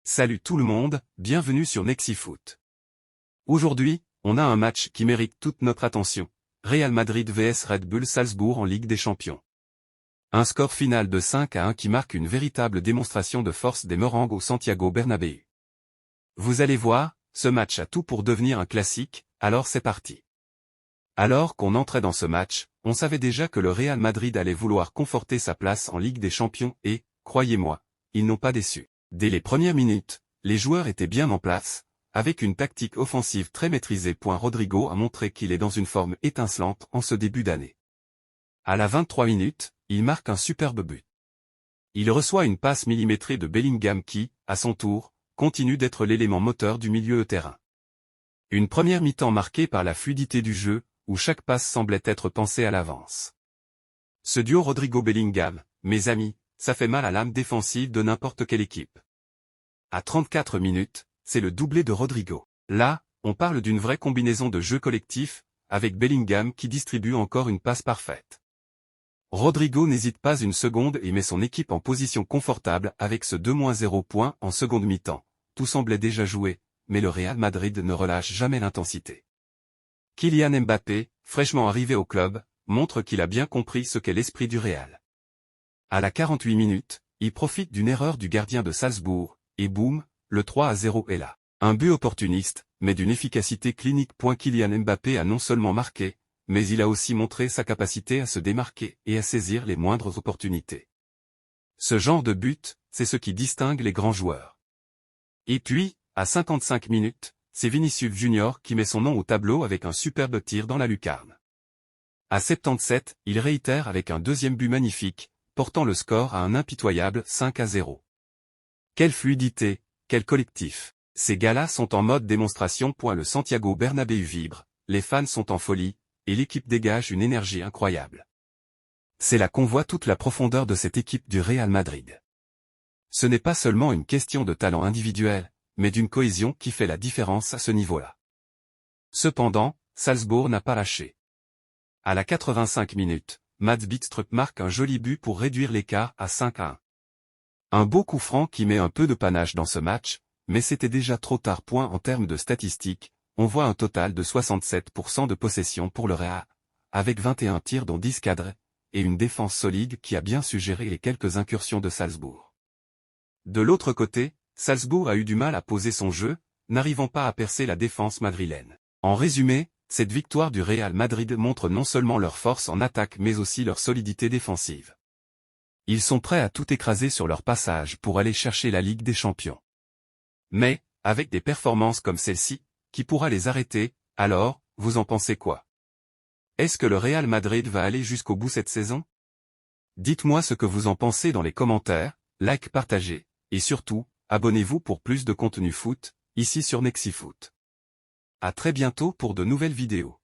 Salut tout le monde, bienvenue sur Nexifoot. Aujourd'hui, on a un match qui mérite toute notre attention. Real Madrid vs Red Bull Salzbourg en Ligue des Champions. Un score final de 5-1 qui marque une véritable démonstration de force des Merengues au Santiago Bernabéu. Vous allez voir, ce match a tout pour devenir un classique, alors c'est parti. Alors qu'on entrait dans ce match, on savait déjà que le Real Madrid allait vouloir conforter sa place en Ligue des Champions et, croyez-moi, ils n'ont pas déçu. Dès les premières minutes, les joueurs étaient bien en place, avec une tactique offensive très maîtrisée. Rodrigo a montré qu'il est dans une forme étincelante en ce début d'année. À la 23 minutes, il marque un superbe but. Il reçoit une passe millimétrée de Bellingham qui, à son tour, continue d'être l'élément moteur du milieu de terrain. Une première mi-temps marquée par la fluidité du jeu, où chaque passe semblait être pensée à l'avance. Ce duo Rodrigo-Bellingham, mes amis, ça fait mal à l'âme défensive de n'importe quelle équipe. À 34 minutes, c'est le doublé de Rodrigo. Là, on parle d'une vraie combinaison de jeu collectif, avec Bellingham qui distribue encore une passe parfaite. Rodrigo n'hésite pas une seconde et met son équipe en position confortable avec ce 2-0 points en seconde mi-temps. Tout semblait déjà joué, mais le Real Madrid ne relâche jamais l'intensité. Kylian Mbappé, fraîchement arrivé au club, montre qu'il a bien compris ce qu'est l'esprit du Real. À la 48 minutes, il profite d'une erreur du gardien de Salzbourg, et boum, le 3-0 est là. Un but opportuniste, mais d'une efficacité clinique. Kylian Mbappé a non seulement marqué, mais il a aussi montré sa capacité à se démarquer et à saisir les moindres opportunités. Ce genre de but, c'est ce qui distingue les grands joueurs. Et puis, à 55 minutes, c'est Vinicius Junior qui met son nom au tableau avec un superbe tir dans la lucarne. À 77, il réitère avec un deuxième but magnifique, portant le score à un impitoyable 5-0. Quelle fluidité, quel collectif. Ces gars-là sont en mode démonstration. Le Santiago Bernabéu vibre, les fans sont en folie, et l'équipe dégage une énergie incroyable. C'est là qu'on voit toute la profondeur de cette équipe du Real Madrid. Ce n'est pas seulement une question de talent individuel, mais d'une cohésion qui fait la différence à ce niveau-là. Cependant, Salzbourg n'a pas lâché. À la 85 minutes, Mads Bidstrup marque un joli but pour réduire l'écart à 5-1. Un beau coup franc qui met un peu de panache dans ce match, mais c'était déjà trop tard. En termes de statistiques, on voit un total de 67% de possession pour le Real, avec 21 tirs dont 10 cadrés, et une défense solide qui a bien su gérer les quelques incursions de Salzbourg. De l'autre côté, Salzbourg a eu du mal à poser son jeu, n'arrivant pas à percer la défense madrilène. En résumé, cette victoire du Real Madrid montre non seulement leur force en attaque mais aussi leur solidité défensive. Ils sont prêts à tout écraser sur leur passage pour aller chercher la Ligue des Champions. Mais, avec des performances comme celle-ci, qui pourra les arrêter, alors, vous en pensez quoi? Est-ce que le Real Madrid va aller jusqu'au bout cette saison? Dites-moi ce que vous en pensez dans les commentaires, like, partagez, et surtout, abonnez-vous pour plus de contenu foot, ici sur Nexifoot. À très bientôt pour de nouvelles vidéos.